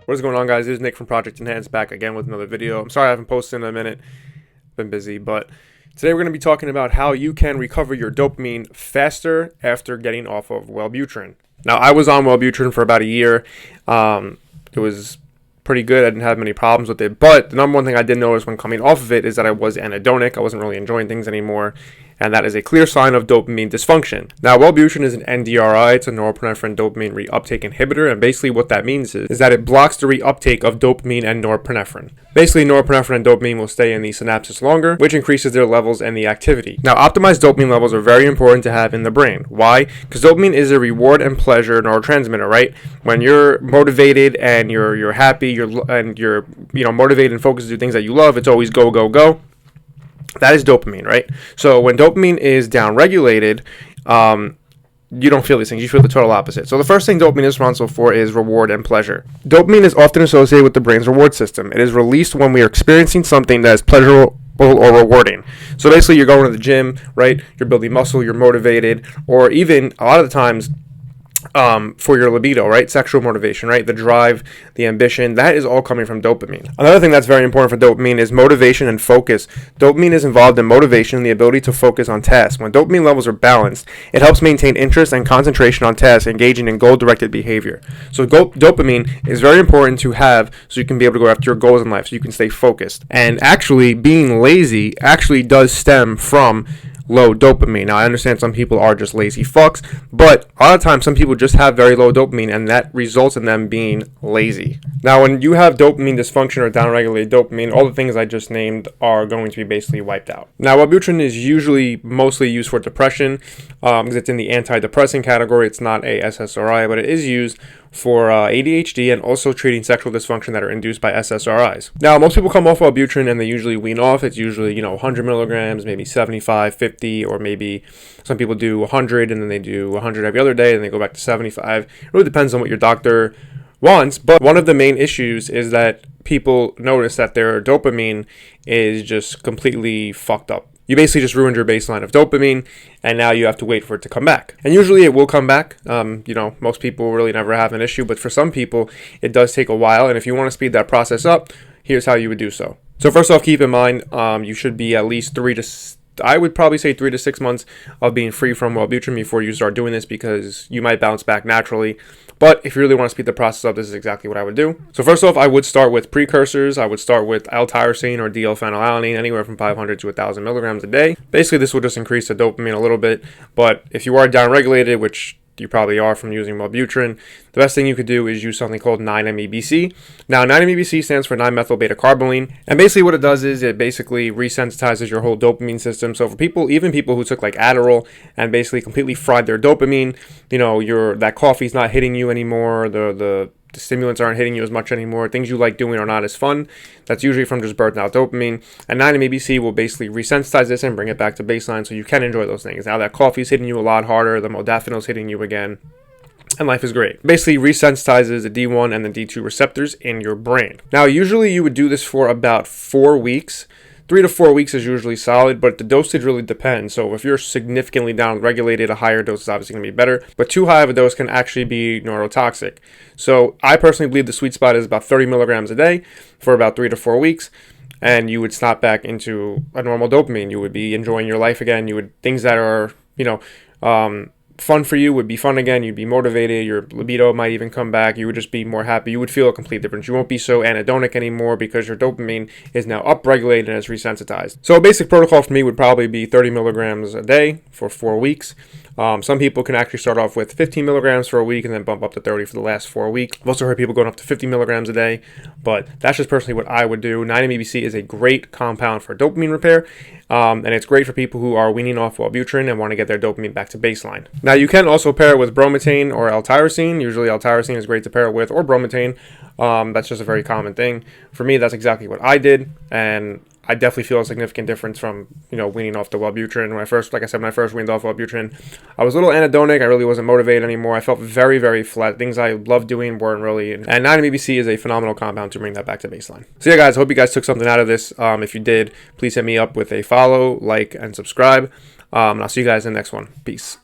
What is going on, guys? This is Nick from Project Enhance back again with another video. I'm sorry I haven't posted in a minute. Been busy, but today we're going to be talking about how you can recover your dopamine faster after getting off of Wellbutrin. Now, I was on Wellbutrin for about a year. It was pretty good. I didn't have many problems with it, but the number one thing I did notice when coming off of it is that I was anhedonic. I wasn't really enjoying things anymore, and that is a clear sign of dopamine dysfunction. Now, Wellbutrin is an NDRI. It's a norepinephrine dopamine reuptake inhibitor, and basically what that means is that it blocks the reuptake of dopamine and norepinephrine. Basically, norepinephrine and dopamine will stay in the synapses longer, which increases their levels and the activity. Now, optimized dopamine levels are very important to have in the brain. Why? Because dopamine is a reward and pleasure neurotransmitter, right? When you're motivated and you're happy, you're motivated and focused to do things that you love, it's always go, go, go. That is dopamine, right? So when dopamine is downregulated, you don't feel these things. You feel the total opposite. So the first thing dopamine is responsible for is reward and pleasure. Dopamine is often associated with the brain's reward system. It is released when we are experiencing something that is pleasurable or rewarding. So basically, you're going to the gym, right? You're building muscle, you're motivated, or even a lot of the times, for your libido, right? Sexual motivation, right? The drive, the ambition, that is all coming from dopamine. Another thing that's very important for dopamine is motivation and focus. Dopamine is involved in motivation and the ability to focus on tasks. When dopamine levels are balanced, it helps maintain interest and concentration on tasks, engaging in goal-directed behavior. So dopamine is very important to have so you can be able to go after your goals in life, so you can stay focused. And actually, being lazy actually does stem from low dopamine. Now, I understand some people are just lazy fucks, but a lot of times some people just have very low dopamine, and that results in them being lazy. Now, when you have dopamine dysfunction or downregulated dopamine, all the things I just named are going to be basically wiped out. Now, Wellbutrin is usually mostly used for depression because it's in the antidepressant category. It's not a SSRI, but it is used for ADHD and also treating sexual dysfunction that are induced by SSRIs. Now, most people come off Wellbutrin and they usually wean off. It's usually 100 milligrams, maybe 75, 50, or maybe some people do 100 and then they do 100 every other day and they go back to 75. It really depends on what your doctor wants, but one of the main issues is that people notice that their dopamine is just completely fucked up. You basically just ruined your baseline of dopamine, and now you have to wait for it to come back. And usually it will come back. Most people really never have an issue, but for some people, it does take a while. And if you want to speed that process up, here's how you would do so. So first off, keep in mind, you should be at least 3 to 6 months of being free from Wellbutrin before you start doing this, because you might bounce back naturally. But if you really want to speed the process up, this is exactly what I would do. So first off, I would start with precursors. I would start with L-tyrosine or DL-phenylalanine, anywhere from 500 to 1,000 milligrams a day. Basically, this will just increase the dopamine a little bit. But if you are downregulated, which you probably are from using Wellbutrin, the best thing you could do is use something called 9-MEBC. Now, 9-MEBC stands for 9-methyl-beta-carboline, and basically what it does is it basically resensitizes your whole dopamine system. So for people, even people who took like Adderall and basically completely fried their dopamine, that coffee's not hitting you anymore, the stimulants aren't hitting you as much anymore, things you like doing are not as fun. That's usually from just burnt out dopamine. And 9-MEBC will basically resensitize this and bring it back to baseline so you can enjoy those things. Now that coffee's hitting you a lot harder, the modafinil's hitting you again, and life is great. Basically resensitizes the D1 and the D2 receptors in your brain. Now, usually you would do this for about 4 weeks. 3 to 4 weeks is usually solid, but the dosage really depends. So if you're significantly down-regulated, a higher dose is obviously going to be better. But too high of a dose can actually be neurotoxic. So I personally believe the sweet spot is about 30 milligrams a day for about 3 to 4 weeks. And you would snap back into a normal dopamine. You would be enjoying your life again. Things that are, fun for you would be fun again. You'd be motivated. Your libido might even come back. You would just be more happy. You would feel a complete difference. You won't be so anhedonic anymore because your dopamine is now upregulated and it's resensitized. So a basic protocol for me would probably be 30 milligrams a day for 4 weeks. Some people can actually start off with 15 milligrams for a week and then bump up to 30 for the last 4 weeks. I've also heard people going up to 50 milligrams a day, but that's just personally what I would do. 9-MEBC is a great compound for dopamine repair, and it's great for people who are weaning off Wellbutrin and want to get their dopamine back to baseline. Now, you can also pair it with bromotain or L-tyrosine. Usually L-tyrosine is great to pair it with, or bromotain. That's just a very common thing. For me, that's exactly what I did, and I definitely feel a significant difference from, weaning off the Wellbutrin. When I first weaned off Wellbutrin, I was a little anhedonic. I really wasn't motivated anymore. I felt very, very flat. Things I loved doing weren't really. And 9-MEBC is a phenomenal compound to bring that back to baseline. So yeah, guys, I hope you guys took something out of this. If you did, please hit me up with a follow, like, and subscribe. And I'll see you guys in the next one. Peace.